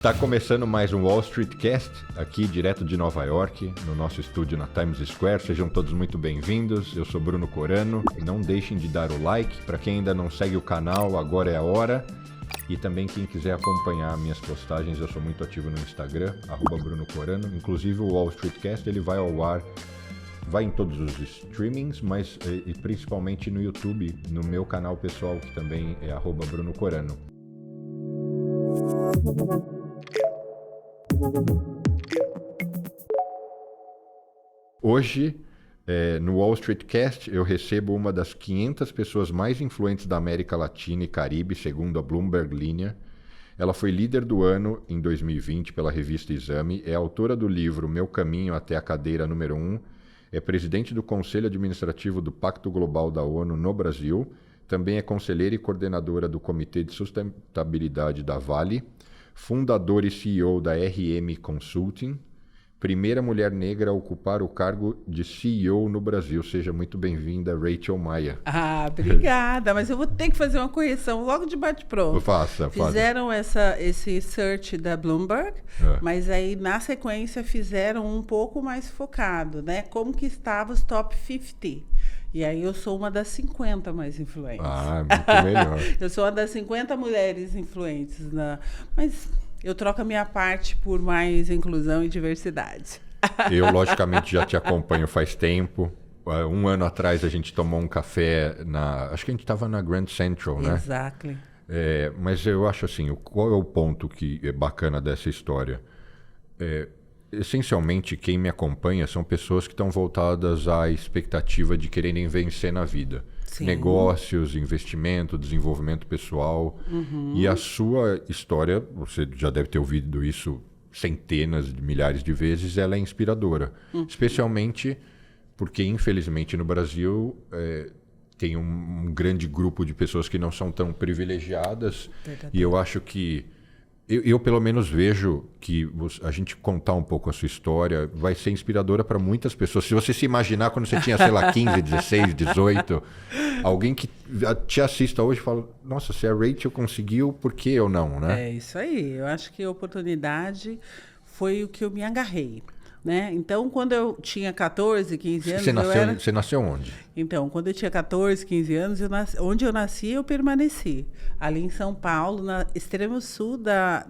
Tá começando mais um Wall Street Cast, aqui direto de Nova York, no nosso estúdio na Times Square. Sejam todos muito bem-vindos, eu sou Bruno Corano. Não deixem de dar o like, para quem ainda não segue o canal, agora é a hora. E também quem quiser acompanhar minhas postagens, eu sou muito ativo no Instagram, @Bruno Corano. Inclusive o Wall Street Cast, ele vai ao ar, vai em todos os streamings, mas e principalmente no YouTube, no meu canal pessoal, que também é @Bruno Corano. Hoje, no Wall Street Cast, eu recebo uma das 500 pessoas mais influentes da América Latina e Caribe, segundo a Bloomberg Linha. Ela foi líder do ano em 2020 pela revista Exame, é autora do livro Meu Caminho até a Cadeira número 1, é presidente do Conselho Administrativo do Pacto Global da ONU no Brasil, também é conselheira e coordenadora do Comitê de Sustentabilidade da Vale, fundadora e CEO da RM Consulting, primeira mulher negra a ocupar o cargo de CEO no Brasil. Seja muito bem-vinda, Rachel Maia. Obrigada, mas eu vou ter que fazer uma correção logo de bate-pronto. Faça. Fizeram esse search da Bloomberg, mas aí na sequência fizeram um pouco mais focado, né? Como que estavam os top 50. E aí eu sou uma das 50 mais influentes. Muito melhor. Eu sou uma das 50 mulheres influentes. Mas eu troco a minha parte por mais inclusão e diversidade. Eu, logicamente, já te acompanho faz tempo. Um ano atrás a gente tomou um café acho que a gente estava na Grand Central, né? Exactly. Mas eu acho assim, qual é o ponto que é bacana dessa história? Essencialmente, quem me acompanha são pessoas que estão voltadas à expectativa de quererem vencer na vida. Sim. Negócios, investimento, desenvolvimento pessoal. Uhum. E a sua história, você já deve ter ouvido isso centenas de milhares de vezes, ela é inspiradora. Uhum. Especialmente porque, infelizmente, no Brasil tem um grande grupo de pessoas que não são tão privilegiadas. Verdade. E eu acho que eu pelo menos vejo que a gente contar um pouco a sua história vai ser inspiradora para muitas pessoas. Se você se imaginar quando você tinha, sei lá, 15, 16, 18, alguém que te assista hoje fala, nossa, se a Rachel conseguiu, por que eu não, né? É isso aí. Eu acho que a oportunidade foi o que eu me agarrei. Né? Então, quando eu tinha 14, 15 anos... Você nasceu onde? Então, quando eu tinha 14, 15 anos, onde eu nasci, eu permaneci. Ali em São Paulo, no extremo sul da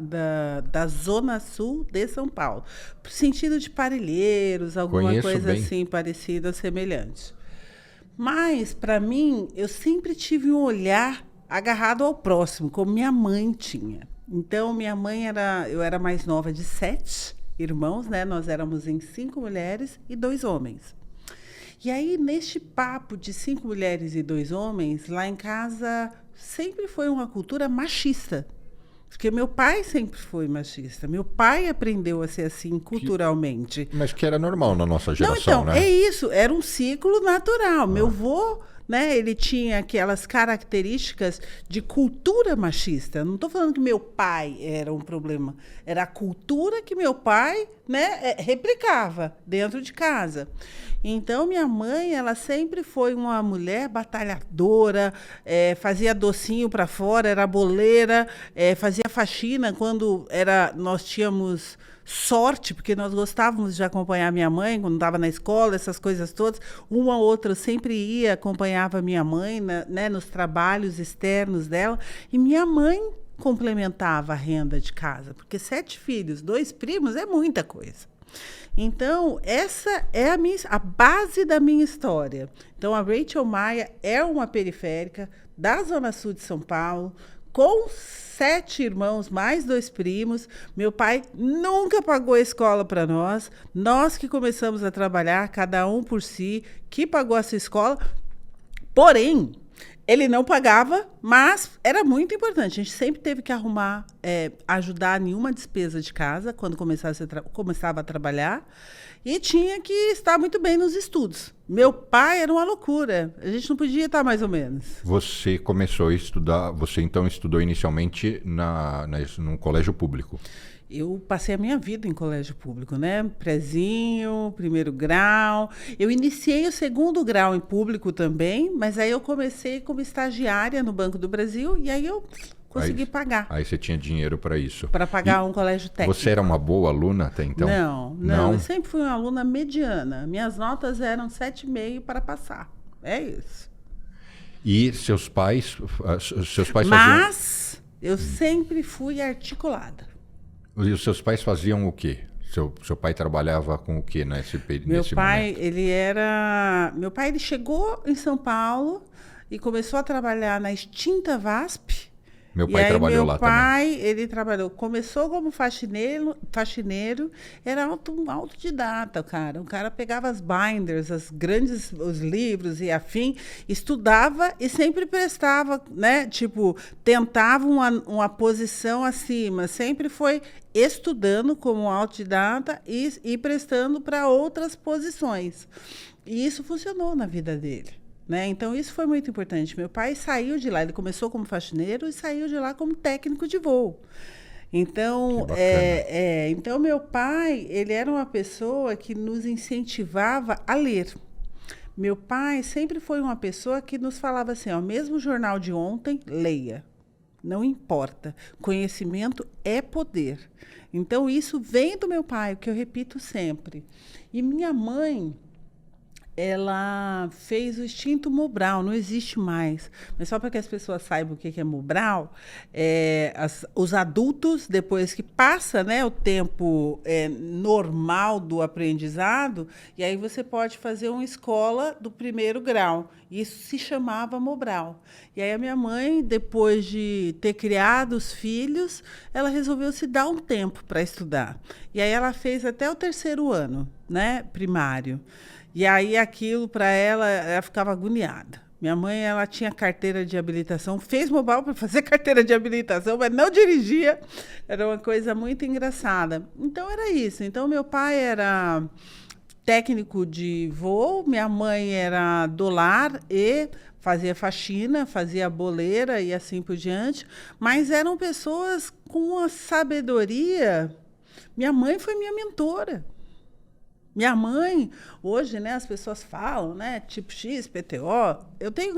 zona sul de São Paulo. No sentido de Parelheiros, alguma coisa assim parecida, semelhante. Mas, para mim, eu sempre tive um olhar agarrado ao próximo, como minha mãe tinha. Então, minha mãe eu era mais nova de 7 irmãos, né? Nós éramos em 5 mulheres e 2 homens. E aí, neste papo de 5 mulheres e 2 homens, lá em casa sempre foi uma cultura machista. Porque meu pai sempre foi machista. Meu pai aprendeu a ser assim culturalmente. Mas que era normal na nossa geração, né? É isso. Era um ciclo natural. Meu avô, né, ele tinha aquelas características de cultura machista. Não estou falando que meu pai era um problema. Era a cultura que meu pai, né, replicava dentro de casa. Então, minha mãe, ela sempre foi uma mulher batalhadora, fazia docinho para fora, era boleira, fazia faxina quando nós tínhamos sorte, porque nós gostávamos de acompanhar minha mãe quando estava na escola, essas coisas todas. Uma ou outra sempre ia, acompanhava minha mãe, né, nos trabalhos externos dela. E minha mãe complementava a renda de casa, porque 7 filhos, 2 primos é muita coisa. Então, essa é a base da minha história. Então, a Rachel Maia é uma periférica da Zona Sul de São Paulo, com 7 irmãos, mais 2 primos. Meu pai nunca pagou a escola para nós. Nós que começamos a trabalhar, cada um por si, que pagou a sua escola. Porém, ele não pagava, mas era muito importante. A gente sempre teve que ajudar em uma despesa de casa, quando começava a trabalhar. E tinha que estar muito bem nos estudos. Meu pai era uma loucura. A gente não podia estar mais ou menos. Você começou a estudar, você então estudou inicialmente num colégio público? Eu passei a minha vida em colégio público, né? Prezinho, primeiro grau. Eu iniciei o segundo grau em público também, mas aí eu comecei como estagiária no Banco do Brasil e aí eu consegui pagar. Aí você tinha dinheiro para isso. Para pagar um colégio técnico. Você era uma boa aluna até então? Não. Eu sempre fui uma aluna mediana. Minhas notas eram 7,5 para passar. É isso. E seus pais Mas eu sempre fui articulada. E os seus pais faziam o quê? Seu pai trabalhava com o quê nesse momento? Meu pai, ele chegou em São Paulo e começou a trabalhar na extinta VASP. Meu pai trabalhou lá também. Meu pai, ele começou como faxineiro, era autodidata, cara. O cara pegava as binders, os livros e afim, estudava e sempre prestava, né? Tipo, tentava uma posição acima, sempre foi estudando como autodidata e prestando para outras posições. E isso funcionou na vida dele. Né? Então, isso foi muito importante. Meu pai saiu de lá, ele começou como faxineiro e saiu de lá como técnico de voo. Então, então meu pai, ele era uma pessoa que nos incentivava a ler. Meu pai sempre foi uma pessoa que nos falava assim, ó, mesmo o jornal de ontem, leia. Não importa. Conhecimento é poder. Então, isso vem do meu pai, o que eu repito sempre. E minha mãe, ela fez o extinto Mobral, não existe mais. Mas só para que as pessoas saibam o que é Mobral, os adultos, depois que passa, né, o tempo normal do aprendizado, e aí você pode fazer uma escola do primeiro grau. Isso se chamava Mobral. E aí a minha mãe, depois de ter criado os filhos, ela resolveu se dar um tempo para estudar. E aí ela fez até o 3º ano, né, primário. E aí aquilo para ela ficava agoniada. Minha mãe, ela tinha carteira de habilitação, fez Mobral para fazer carteira de habilitação, mas não dirigia. Era uma coisa muito engraçada. Então era isso. Então meu pai era técnico de voo, minha mãe era do lar e fazia faxina, fazia boleira e assim por diante. Mas eram pessoas com uma sabedoria. Minha mãe foi minha mentora. Minha mãe, hoje, né, as pessoas falam, né, tipo X, PTO. Eu tenho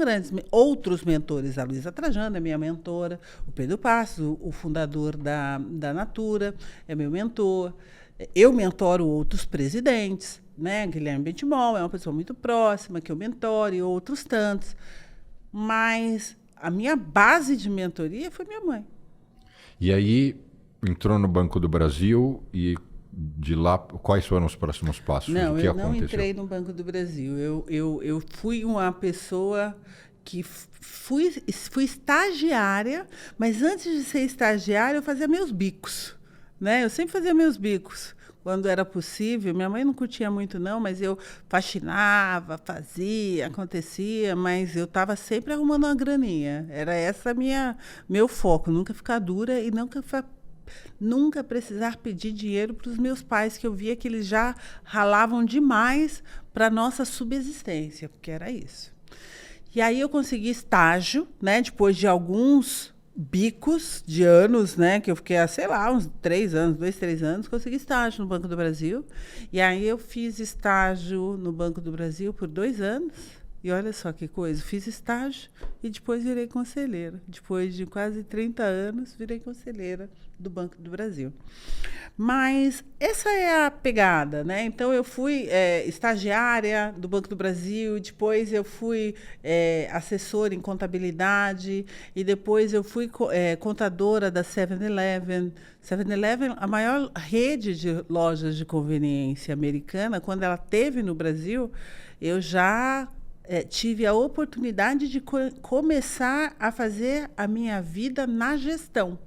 outros mentores. A Luísa Trajano é minha mentora, o Pedro Passos, o fundador da Natura, é meu mentor. Eu mentoro outros presidentes, né, Guilherme Bentimol é uma pessoa muito próxima, que eu mentoro, e outros tantos. Mas a minha base de mentoria foi minha mãe. E aí, entrou no Banco do Brasil e de lá, quais foram os próximos passos? Não, o que eu aconteceu? não entrei no Banco do Brasil. Eu fui uma pessoa que fui estagiária, mas antes de ser estagiária, eu fazia meus bicos. Né? Eu sempre fazia meus bicos. Quando era possível, minha mãe não curtia muito, não, mas eu faxinava, fazia, acontecia, mas eu estava sempre arrumando uma graninha. Era essa meu foco, nunca ficar dura e nunca precisar pedir dinheiro para os meus pais, que eu via que eles já ralavam demais para a nossa subsistência, porque era isso. E aí eu consegui estágio, né, depois de alguns bicos de anos, né, que eu fiquei, sei lá, uns 3 anos, consegui estágio no Banco do Brasil. E aí eu fiz estágio no Banco do Brasil por 2 anos. E olha só que coisa, fiz estágio e depois virei conselheira. Depois de quase 30 anos, virei conselheira do Banco do Brasil. Mas essa é a pegada, né? Então, eu fui estagiária do Banco do Brasil, depois eu fui assessora em contabilidade, e depois eu fui contadora da 7-Eleven. 7-Eleven, a maior rede de lojas de conveniência americana, quando ela teve no Brasil, eu já tive a oportunidade de começar a fazer a minha vida na gestão.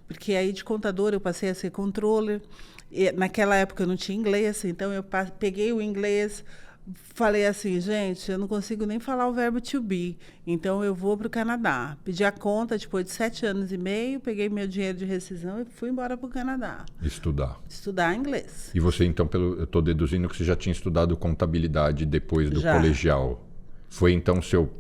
Porque aí de contador eu passei a ser controller. E naquela época eu não tinha inglês, então eu peguei o inglês, falei assim, gente, eu não consigo nem falar o verbo to be, então eu vou para o Canadá. Pedi a conta depois de 7 anos e meio, peguei meu dinheiro de rescisão e fui embora para o Canadá. Estudar inglês. E você, então, eu estou deduzindo que você já tinha estudado contabilidade depois do colegial. Foi então seu...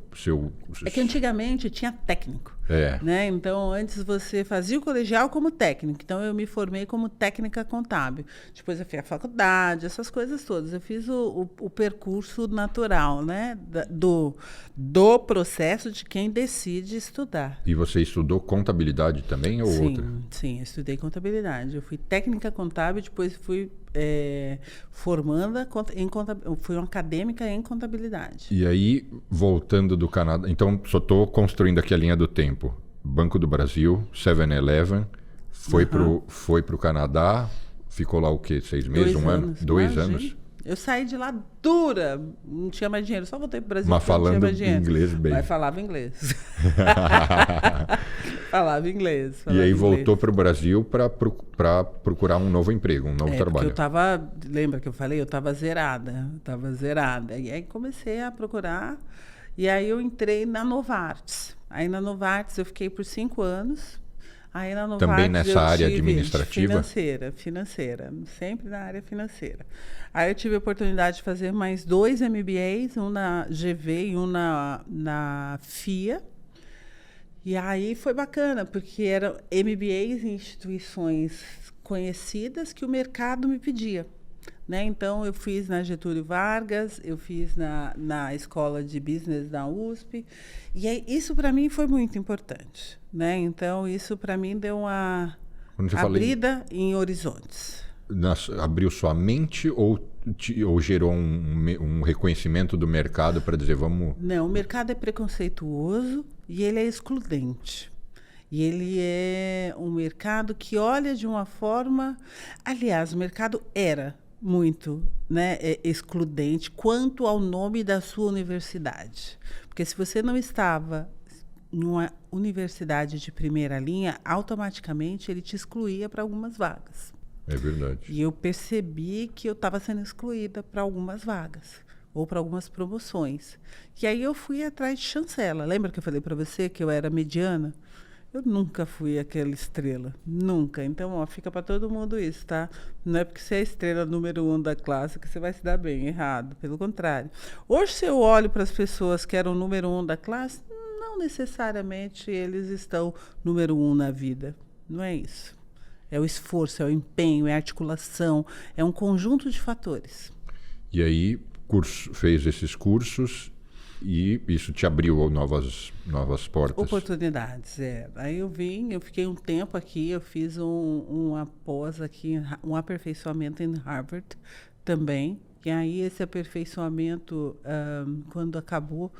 É que antigamente tinha técnico. É. Né? Então, antes você fazia o colegial como técnico. Então, eu me formei como técnica contábil. Depois, eu fiz a faculdade, essas coisas todas. Eu fiz o percurso natural, né? Do processo de quem decide estudar. E você estudou contabilidade também ou outra? Sim, eu estudei contabilidade. Eu fui técnica contábil, depois fui formanda em contabilidade. Fui uma acadêmica em contabilidade. E aí, voltando do Canadá... Então, só estou construindo aqui a linha do tempo. Banco do Brasil, 7-Eleven, foi pro Canadá, ficou lá o quê? 6 meses, 1 ano? 2 anos? Eu saí de lá dura, não tinha mais dinheiro, só voltei para o Brasil. Mas falando não tinha mais dinheiro. inglês bem. Mas falava inglês. Falava inglês. E aí voltou para o Brasil para procurar um novo emprego, um novo trabalho. Lembra que eu falei? Eu estava zerada. E aí comecei a procurar, e aí eu entrei na Novartis. Aí na Novartis eu fiquei por 5 anos. Aí na Novartis, também nessa área administrativa? Financeira, sempre na área financeira. Aí eu tive a oportunidade de fazer mais 2 MBAs, um na GV e um na FIA. E aí foi bacana, porque eram MBAs em instituições conhecidas que o mercado me pedia. Né? Então, eu fiz na Getúlio Vargas, eu fiz na Escola de Business da USP, e aí, isso para mim foi muito importante. Né? Então, isso para mim deu uma abrida em horizontes. Abriu sua mente ou gerou um reconhecimento do mercado para dizer, vamos... Não, o mercado é preconceituoso e ele é excludente. E ele é um mercado que olha de uma forma... Aliás, o mercado era muito, né, excludente quanto ao nome da sua universidade. Porque se você não estava em uma universidade de primeira linha, automaticamente ele te excluía para algumas vagas. É verdade. E eu percebi que eu estava sendo excluída para algumas vagas ou para algumas promoções. E aí eu fui atrás de chancela. Lembra que eu falei para você que eu era mediana? Eu nunca fui aquela estrela, nunca. Então, ó, fica para todo mundo isso, tá? Não é porque você é a estrela número 1 da classe que você vai se dar bem, errado. Pelo contrário. Hoje, se eu olho para as pessoas que eram número 1 da classe, não necessariamente eles estão número 1 na vida. Não é isso. É o esforço, é o empenho, é a articulação, é um conjunto de fatores. E aí, fez esses cursos... E isso te abriu novas portas? Oportunidades, Aí eu fiquei um tempo aqui, eu fiz uma pós aqui, um aperfeiçoamento em Harvard também. E aí esse aperfeiçoamento, quando acabou,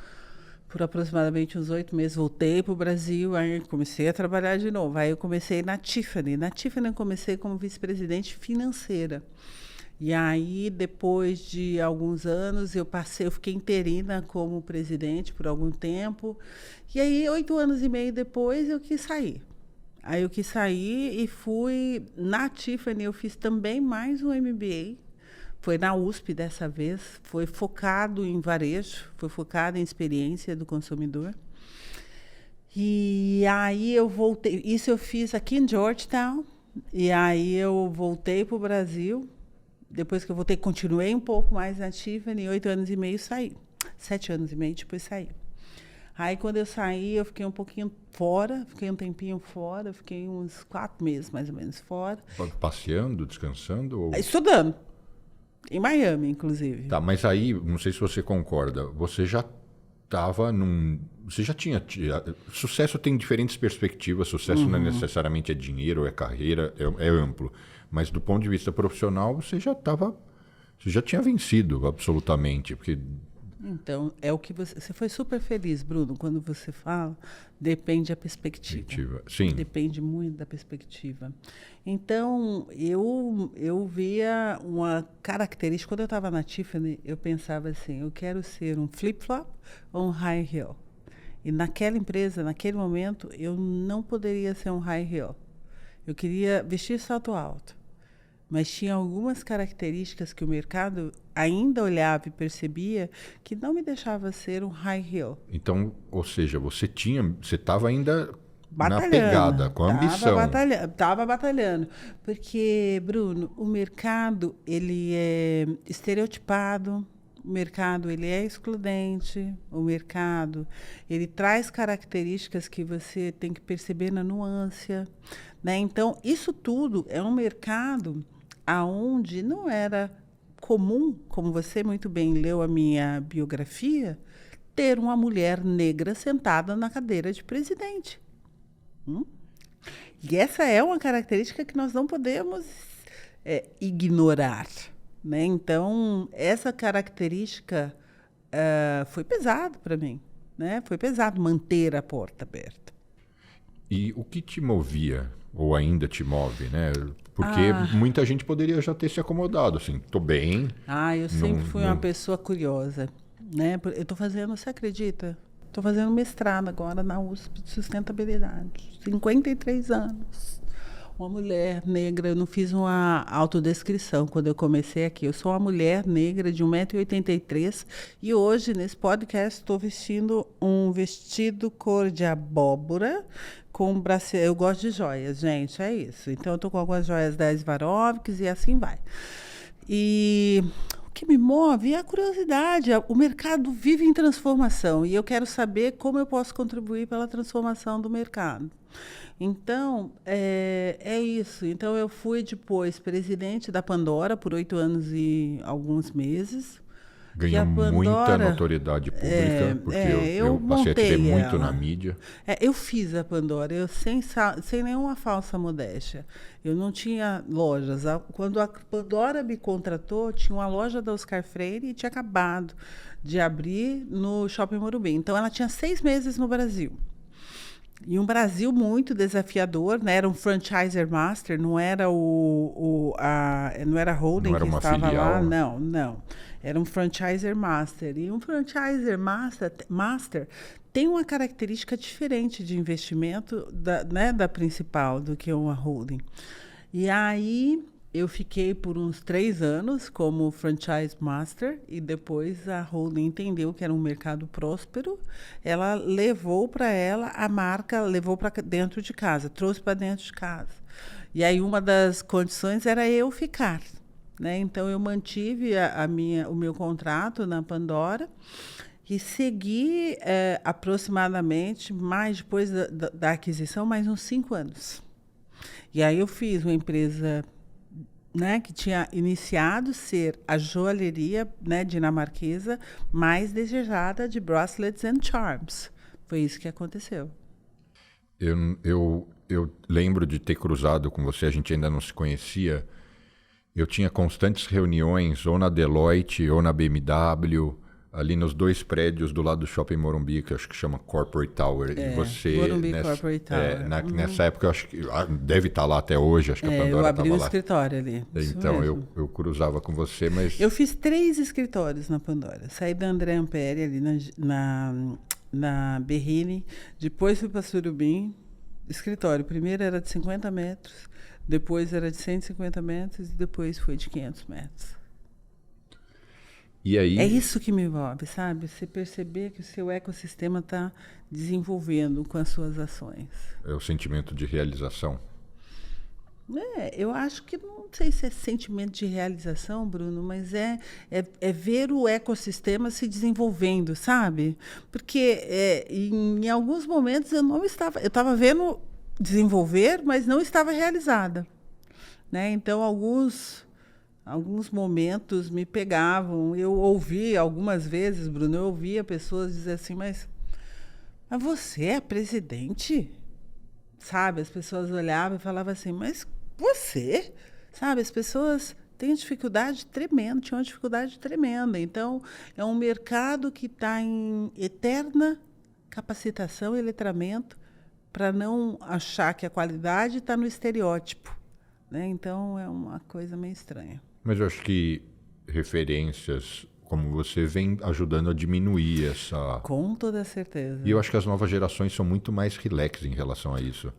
por aproximadamente uns 8 meses, voltei para o Brasil, aí comecei a trabalhar de novo. Aí eu comecei na Tiffany. Na Tiffany eu comecei como vice-presidente financeira. E aí, depois de alguns anos, eu fiquei interina como presidente por algum tempo. E aí, 8 anos e meio depois, eu quis sair. Aí eu quis sair e fui na Tiffany, eu fiz também mais um MBA. Foi na USP dessa vez, foi focado em varejo, foi focado em experiência do consumidor. E aí eu voltei, isso eu fiz aqui em Georgetown, e aí eu voltei para o Brasil. Depois que eu voltei, continuei um pouco mais na Tiffany, 8 anos e meio saí. 7 anos e meio, depois saí. Aí, quando eu saí, eu fiquei um pouquinho fora, fiquei um tempinho fora, fiquei uns 4 meses, mais ou menos, fora. Passeando, descansando? Ou... Estudando. Em Miami, inclusive. Tá, mas aí, não sei se você concorda, você já estava Você já tinha... Sucesso tem diferentes perspectivas, sucesso não é necessariamente dinheiro, é carreira, é amplo. Mas do ponto de vista profissional, você já tinha vencido absolutamente, porque... Então, é o que você foi super feliz, Bruno, quando você fala, depende da perspectiva. Sim. Depende muito da perspectiva. Então, eu via uma característica, quando eu estava na Tiffany, eu pensava assim, eu quero ser um flip-flop ou um high heel. E naquela empresa, naquele momento, eu não poderia ser um high heel. Eu queria vestir salto alto. Mas tinha algumas características que o mercado ainda olhava e percebia que não me deixava ser um high heel. Então, ou seja, você estava ainda na pegada, com a ambição. Estava batalhando. Porque, Bruno, o mercado ele é estereotipado, o mercado ele é excludente, o mercado ele traz características que você tem que perceber na nuance, né? Então, isso tudo é um mercado aonde não era comum, como você muito bem leu a minha biografia, ter uma mulher negra sentada na cadeira de presidente. E essa é uma característica que nós não podemos ignorar, né? Então, essa característica foi pesado para mim, né? Foi pesado manter a porta aberta. E o que te movia, ou ainda te move, né? Porque muita gente poderia já ter se acomodado, assim, tô bem. Eu sempre fui uma pessoa curiosa, né? Eu tô fazendo, você acredita? Estou fazendo mestrado agora na USP de sustentabilidade. 53 anos. Uma mulher negra. Eu não fiz uma autodescrição quando eu comecei aqui. Eu sou uma mulher negra de 1,83 m e hoje, nesse podcast, estou vestindo um vestido cor de abóbora com bracelete. Eu gosto de joias, gente, é isso. Então, eu estou com algumas joias da Swarovski e assim vai. E o que me move é a curiosidade. O mercado vive em transformação e eu quero saber como eu posso contribuir pela transformação do mercado. Então, é isso. Então, eu fui depois presidente da Pandora por 8 anos e alguns meses. Ganhou muita notoriedade pública, porque eu passei a te ver muito na mídia. Eu fiz a Pandora, sem nenhuma falsa modéstia. Eu não tinha lojas. Quando a Pandora me contratou, tinha uma loja da Oscar Freire e tinha acabado de abrir no Shopping Morumbi. Então, ela tinha 6 meses no Brasil. E um Brasil muito desafiador, né? Era um franchiser master, não era não era a holding que estava lá, não. Era um franchiser master. E um franchiser master tem uma característica diferente de investimento da principal do que uma holding. E aí eu fiquei por uns 3 anos como franchise master e depois a holding entendeu que era um mercado próspero. Ela levou para ela a marca, levou para dentro de casa, trouxe para dentro de casa. E aí uma das condições era eu ficar, né? Então eu mantive o meu contrato na Pandora e segui aproximadamente depois da aquisição mais uns 5 anos. E aí eu fiz uma empresa, né, que tinha iniciado ser a joalheria, né, dinamarquesa mais desejada de bracelets and charms. Foi isso que aconteceu. Eu lembro de ter cruzado com você, a gente ainda não se conhecia. Eu tinha constantes reuniões ou na Deloitte ou na BMW, ali nos 2 prédios do lado do Shopping Morumbi, que eu acho que chama Corporate Tower. E você, Morumbi Corporate Tower. Nessa época, eu acho que deve estar lá até hoje, acho que a Pandora estava lá. Eu abri um escritório ali. Então, eu cruzava com você, mas... Eu fiz 3 escritórios na Pandora. Saí da André Ampere, ali na Berrini, depois fui para Surubim, escritório. Primeiro era de 50 metros, depois era de 150 metros e depois foi de 500 metros. E aí... É isso que me envolve, sabe? Você perceber que o seu ecossistema está desenvolvendo com as suas ações. É o sentimento de realização. Eu acho que, não sei se é sentimento de realização, Bruno, mas é ver o ecossistema se desenvolvendo, sabe? Porque em alguns momentos eu estava vendo desenvolver, mas não estava realizada, né? Então, alguns momentos me pegavam. Eu ouvi algumas vezes, Bruno, eu ouvia pessoas dizer assim, mas você é presidente? Sabe, as pessoas olhavam e falavam assim, mas você? Sabe, as pessoas têm dificuldade tremenda, tinham uma dificuldade tremenda. Então, é um mercado que está em eterna capacitação e letramento para não achar que a qualidade está no estereótipo, né? Então, é uma coisa meio estranha. Mas eu acho que referências como você vem ajudando a diminuir essa... Com toda certeza. E eu acho que as novas gerações são muito mais relax em relação a isso.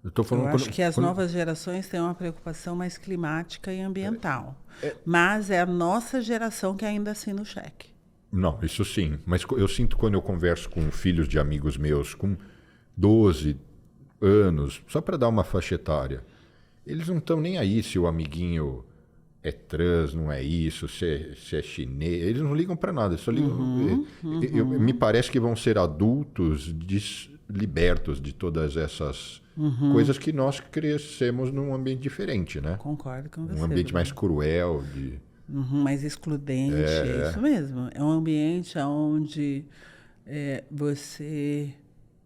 Eu acho que as novas gerações têm uma preocupação mais climática e ambiental. Mas é a nossa geração que ainda assina o cheque. Não, isso sim. Mas eu sinto quando eu converso com filhos de amigos meus com 12 anos, só para dar uma faixa etária, eles não estão nem aí se o amiguinho é trans, não é isso, se é chinês. Eles não ligam para nada, eles só ligam. Me parece que vão ser adultos libertos de todas essas coisas que nós crescemos num ambiente diferente, né? Concordo com você. Um ambiente mais cruel. Mais excludente, é isso mesmo. É um ambiente onde você...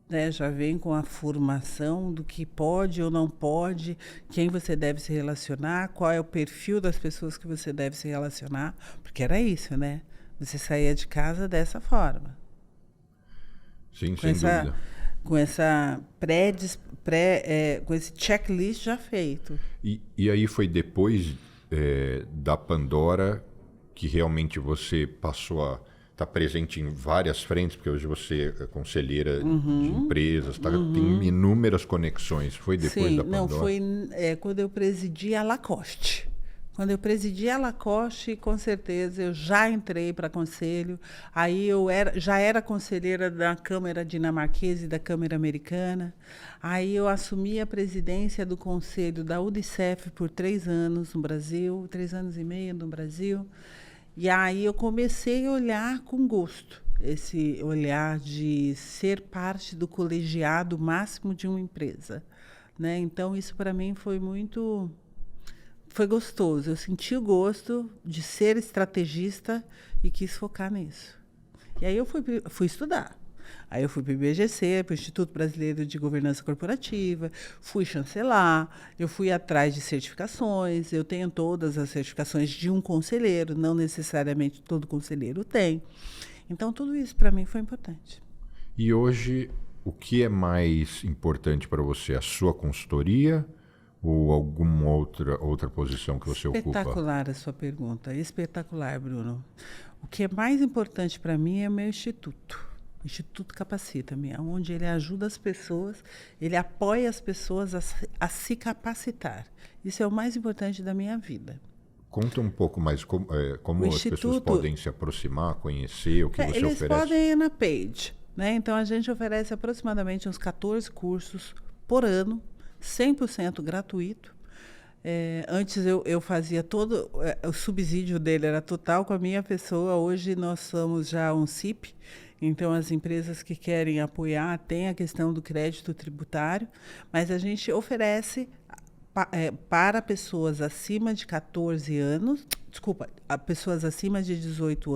né, já vem com a formação do que pode ou não pode, quem você deve se relacionar, qual é o perfil das pessoas que você deve se relacionar, porque era isso, né? Você saía de casa dessa forma. Sim, sem dúvida. Com essa com esse checklist já feito. E aí foi depois da Pandora que realmente você passou a está presente em várias frentes, porque hoje você é conselheira de empresas, tem inúmeras conexões. Foi depois da Pandora? Não, foi quando eu presidi a Lacoste. Quando eu presidi a Lacoste, com certeza, eu já entrei para conselho. Aí eu já era conselheira da Câmara Dinamarquesa e da Câmara Americana. Aí eu assumi a presidência do conselho da UNICEF por 3 anos no Brasil, 3 anos e meio no Brasil. E aí eu comecei a olhar com gosto, esse olhar de ser parte do colegiado máximo de uma empresa, né? Então, isso para mim foi gostoso. Eu senti o gosto de ser estrategista e quis focar nisso. E aí eu fui estudar. Aí eu fui para o IBGC, para o Instituto Brasileiro de Governança Corporativa, fui chancelar, eu fui atrás de certificações, eu tenho todas as certificações de um conselheiro, não necessariamente todo conselheiro tem. Então, tudo isso para mim foi importante. E hoje, o que é mais importante para você? A sua consultoria ou alguma outra posição que você ocupa? Espetacular a sua pergunta, espetacular, Bruno. O que é mais importante para mim é o meu instituto. O Instituto Capacita-me, onde ele ajuda as pessoas, ele apoia as pessoas a se capacitar. Isso é o mais importante da minha vida. Conta um pouco mais como as pessoas podem se aproximar, conhecer o que você eles oferece. Eles podem ir na page, né? Então, a gente oferece aproximadamente uns 14 cursos por ano, 100% gratuito. Antes eu fazia todo... o subsídio dele era total com a minha pessoa. Hoje nós somos já um CIP. Então, as empresas que querem apoiar têm a questão do crédito tributário, mas a gente oferece para pessoas acima de 14 anos, a pessoas acima de 18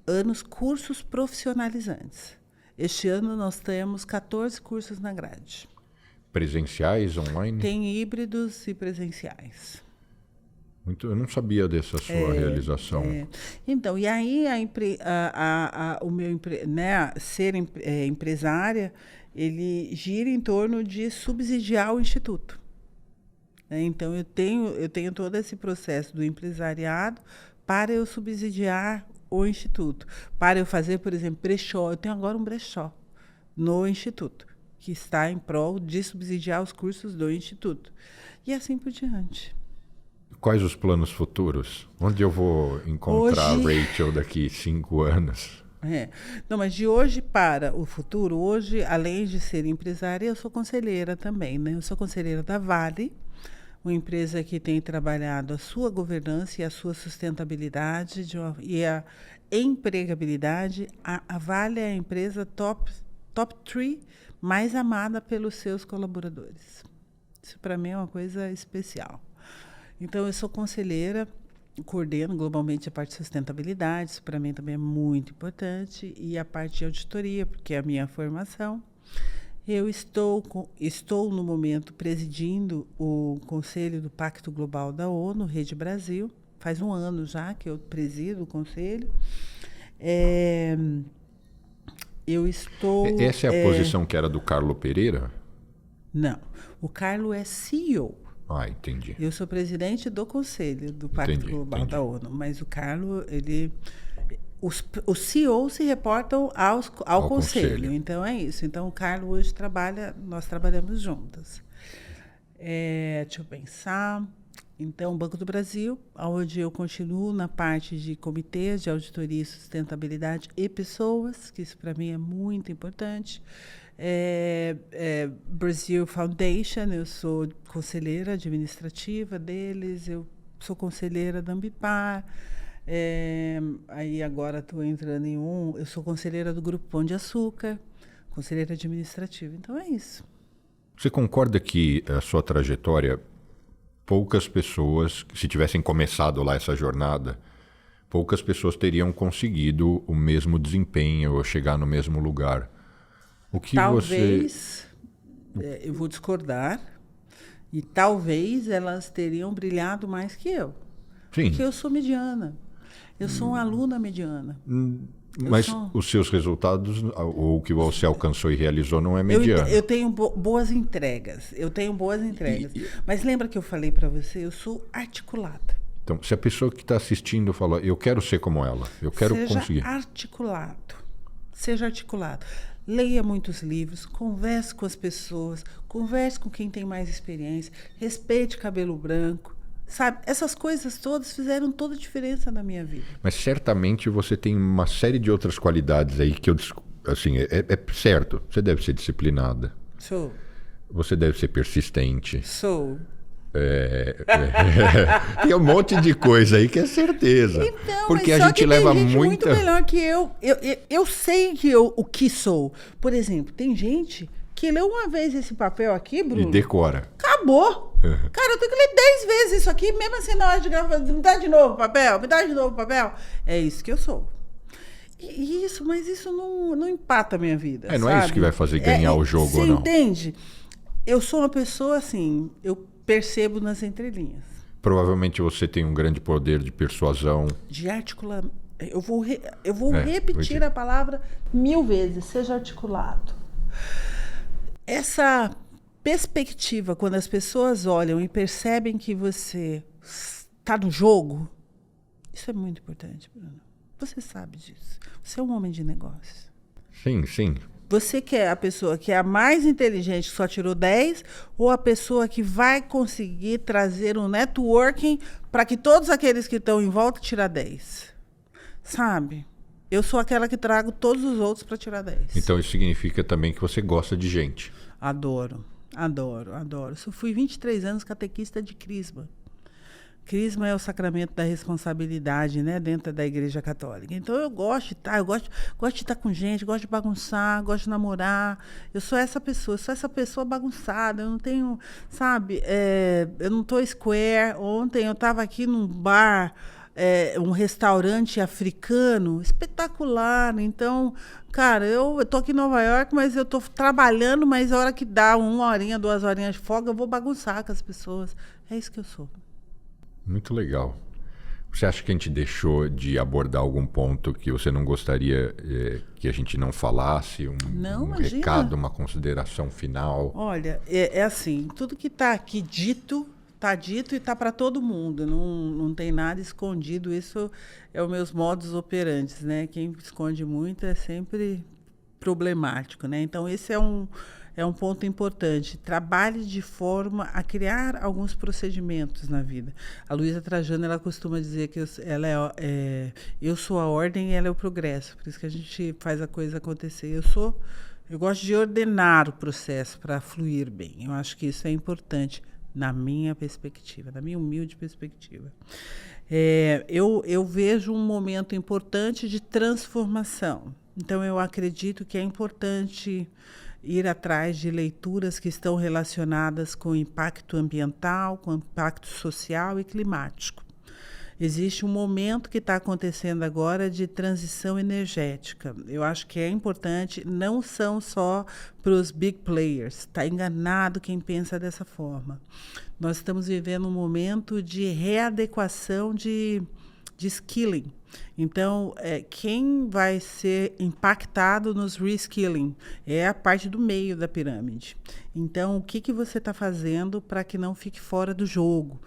anos, cursos profissionalizantes. Este ano nós temos 14 cursos na grade. Presenciais, online? Tem híbridos e presenciais. Eu não sabia dessa sua realização. Então, e aí ser empresária, ele gira em torno de subsidiar o instituto. Então, eu tenho todo esse processo do empresariado para eu subsidiar o instituto. Para eu fazer, por exemplo, brechó. Eu tenho agora um brechó no instituto, que está em prol de subsidiar os cursos do instituto. E assim por diante. Quais os planos futuros? Onde eu vou encontrar a Rachel daqui 5 anos? Não, mas de hoje para o futuro, hoje, além de ser empresária, eu sou conselheira também, né? Eu sou conselheira da Vale, uma empresa que tem trabalhado a sua governança e a sua sustentabilidade e a empregabilidade. A Vale é a empresa top 3 mais amada pelos seus colaboradores. Isso, para mim, é uma coisa especial. Então, eu sou conselheira, coordeno globalmente a parte de sustentabilidade, isso para mim também é muito importante, e a parte de auditoria, porque é a minha formação. Eu estou no momento, presidindo o Conselho do Pacto Global da ONU, Rede Brasil. Faz 1 ano já que eu presido o Conselho. Eu estou... Essa é a posição que era do Carlo Pereira? Não, o Carlo é CEO. Ah, entendi. Eu sou presidente do Conselho do Pacto Global da ONU, mas o Carlo, os CEOs se reportam ao Conselho. Então, é isso. Então, o Carlo hoje nós trabalhamos juntas. Deixa eu pensar. Então, o Banco do Brasil, onde eu continuo na parte de comitês de auditoria e sustentabilidade e pessoas, que isso para mim é muito importante. Brazil Foundation, eu sou conselheira administrativa deles, eu sou conselheira da Ambipar, aí agora estou entrando eu sou conselheira do Grupo Pão de Açúcar, conselheira administrativa, então é isso. Você concorda que a sua trajetória, poucas pessoas, se tivessem começado lá essa jornada, poucas pessoas teriam conseguido o mesmo desempenho ou chegar no mesmo lugar? O que talvez, eu vou discordar, e talvez elas teriam brilhado mais que eu. Sim. Porque eu sou mediana. Eu sou uma aluna mediana. Mas os seus resultados, ou o que você alcançou e realizou, não é mediano. Eu tenho boas entregas. Mas lembra que eu falei para você? Eu sou articulada. Então, se a pessoa que está assistindo fala, eu quero ser como ela, eu quero conseguir. Seja articulado. Leia muitos livros, converse com as pessoas, converse com quem tem mais experiência, respeite cabelo branco. Sabe, essas coisas todas fizeram toda a diferença na minha vida. Mas certamente você tem uma série de outras qualidades aí que assim, é certo. Você deve ser disciplinada. Sou. Você deve ser persistente. Sou. Tem um monte de coisa aí que é certeza. Então, porque mas a só gente que leva tem gente muita... muito melhor que eu. Eu sei o que sou. Por exemplo, tem gente que leu uma vez esse papel aqui, Bruno. E decora. Acabou. Cara, eu tenho que ler 10 vezes isso aqui, mesmo assim, na hora de gravar, me dá de novo o papel, me dá de novo o papel. É isso que eu sou. Mas isso não empata a minha vida. Não sabe? é isso que vai fazer ganhar o jogo, ou não. Você entende? Eu sou uma pessoa assim, eu percebo nas entrelinhas. Provavelmente você tem um grande poder de persuasão. De articular. Eu vou repetir a palavra 1000 vezes, seja articulado. Essa perspectiva, quando as pessoas olham e percebem que você está no jogo, isso é muito importante, Bruno. Você sabe disso. Você é um homem de negócios. Sim, sim. Você quer a pessoa que é a mais inteligente, que só tirou 10, ou a pessoa que vai conseguir trazer um networking para que todos aqueles que estão em volta tirar 10? Sabe? Eu sou aquela que trago todos os outros para tirar 10. Então isso significa também que você gosta de gente. Adoro. Eu fui 23 anos catequista de Crisma. Crisma é o sacramento da responsabilidade, né, dentro da Igreja Católica. Então eu gosto de estar, gosto de estar com gente, gosto de bagunçar, gosto de namorar. Eu sou essa pessoa bagunçada. Eu não tenho, sabe, eu não estou square. Ontem eu estava aqui num bar, um restaurante africano espetacular. Então, cara, eu estou aqui em Nova York, mas eu estou trabalhando, mas a hora que dá 1 horinha, 2 horinhas de folga, eu vou bagunçar com as pessoas. É isso que eu sou. Muito legal. Você acha que a gente deixou de abordar algum ponto que você não gostaria que a gente não falasse? Um recado, uma consideração final? Olha, é assim, tudo que está aqui dito e está para todo mundo. Não tem nada escondido. Isso é os meus modus operantes, né? Quem esconde muito é sempre problemático, né? Então, esse é um ponto importante. Trabalhe de forma a criar alguns procedimentos na vida. A Luísa Trajano, ela costuma dizer que eu sou a ordem e ela é o progresso. Por isso que a gente faz a coisa acontecer. Eu gosto de ordenar o processo para fluir bem. Eu acho que isso é importante na minha perspectiva, na minha humilde perspectiva. Eu vejo um momento importante de transformação. Então, eu acredito que é importante ir atrás de leituras que estão relacionadas com o impacto ambiental, com o impacto social e climático. Existe um momento que está acontecendo agora de transição energética. Eu acho que é importante, não são só para os big players. Está enganado quem pensa dessa forma. Nós estamos vivendo um momento de readequação de skilling. Então, quem vai ser impactado nos reskilling é a parte do meio da pirâmide. Então, o que você está fazendo para que não fique fora do jogo?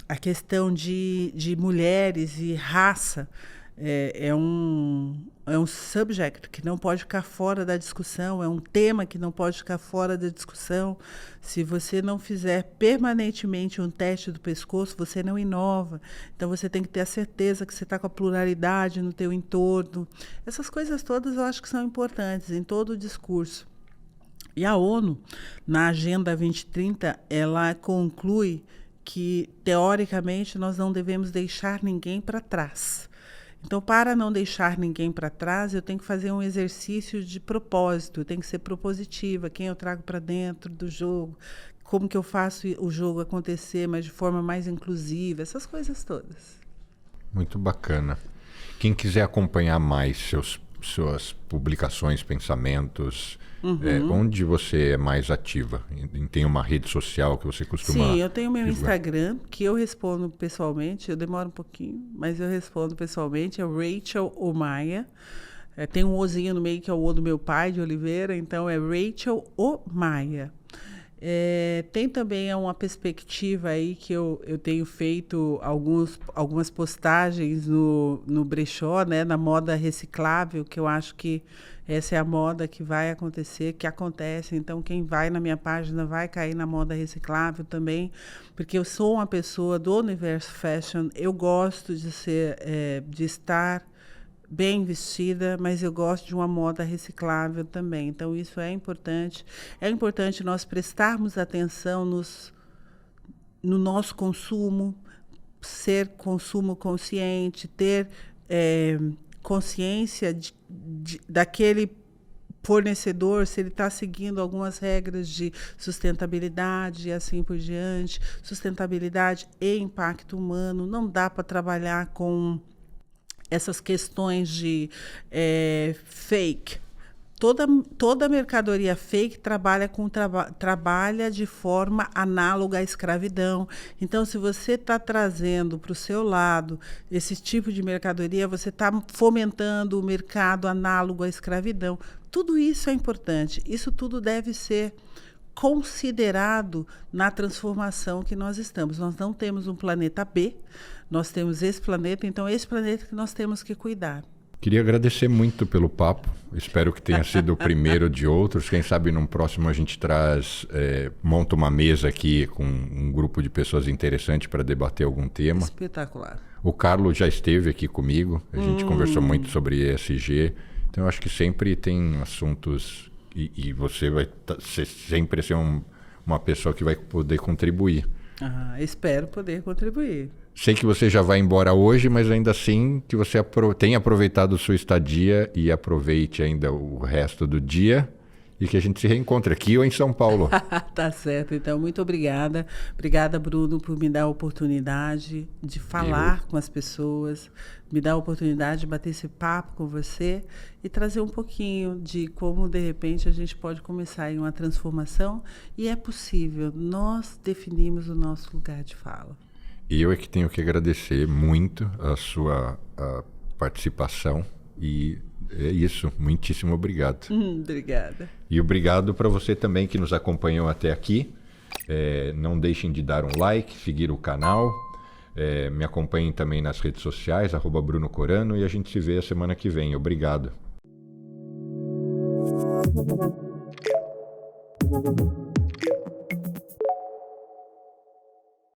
A questão de mulheres e raça é um subject que não pode ficar fora da discussão, é um tema que não pode ficar fora da discussão. Se você não fizer permanentemente um teste do pescoço, você não inova. Então, você tem que ter a certeza que você está com a pluralidade no teu entorno. Essas coisas todas eu acho que são importantes em todo o discurso. E a ONU, na Agenda 2030, ela conclui que, teoricamente, nós não devemos deixar ninguém para trás. Então, para não deixar ninguém para trás, eu tenho que fazer um exercício de propósito, eu tenho que ser propositiva, quem eu trago para dentro do jogo, como que eu faço o jogo acontecer, mas de forma mais inclusiva, essas coisas todas. Muito bacana. Quem quiser acompanhar mais suas publicações, pensamentos, onde você é mais ativa? Tem uma rede social que você costuma... Sim, eu tenho meu divulgar? Instagram, que eu respondo pessoalmente, eu demoro um pouquinho, mas eu respondo pessoalmente, é Rachel Omaia. Tem um ozinho no meio, que é o O do meu pai, de Oliveira, então é Rachel Omaia. Tem também uma perspectiva aí que eu tenho feito algumas postagens no brechó, né, na moda reciclável, que eu acho que essa é a moda que vai acontecer, que acontece. Então, quem vai na minha página vai cair na moda reciclável também, porque eu sou uma pessoa do universo fashion, eu gosto de estar bem vestida, mas eu gosto de uma moda reciclável também. Então, isso é importante. É importante nós prestarmos atenção no nosso consumo, ser consumo consciente, ter consciência daquele fornecedor, se ele está seguindo algumas regras de sustentabilidade e assim por diante. Sustentabilidade e impacto humano. Não dá para trabalhar com essas questões de fake. Toda mercadoria fake trabalha de forma análoga à escravidão. Então, se você está trazendo para o seu lado esse tipo de mercadoria, você está fomentando o mercado análogo à escravidão. Tudo isso é importante. Isso tudo deve ser considerado na transformação que nós estamos. Nós não temos um planeta B, nós temos esse planeta, então esse planeta que nós temos que cuidar. Queria agradecer muito pelo papo, espero que tenha sido o primeiro de outros. Quem sabe num próximo a gente monta uma mesa aqui com um grupo de pessoas interessantes para debater algum tema. Espetacular. O Carlos já esteve aqui comigo, a gente conversou muito sobre ESG, então eu acho que sempre tem assuntos e você vai sempre ser uma pessoa que vai poder contribuir. Espero poder contribuir. Sei que você já vai embora hoje, mas ainda assim que você tenha aproveitado sua estadia e aproveite ainda o resto do dia e que a gente se reencontre aqui ou em São Paulo. Tá certo, então muito obrigada. Obrigada, Bruno, por me dar a oportunidade de falar com as pessoas, me dar a oportunidade de bater esse papo com você e trazer um pouquinho de como, de repente, a gente pode começar em uma transformação e é possível. Nós definimos o nosso lugar de fala. E eu é que tenho que agradecer muito a sua participação e é isso. Muitíssimo obrigado. Obrigada. E obrigado para você também que nos acompanhou até aqui. Não deixem de dar um like, seguir o canal. Me acompanhem também nas redes sociais, @Bruno Corano, e a gente se vê a semana que vem. Obrigado.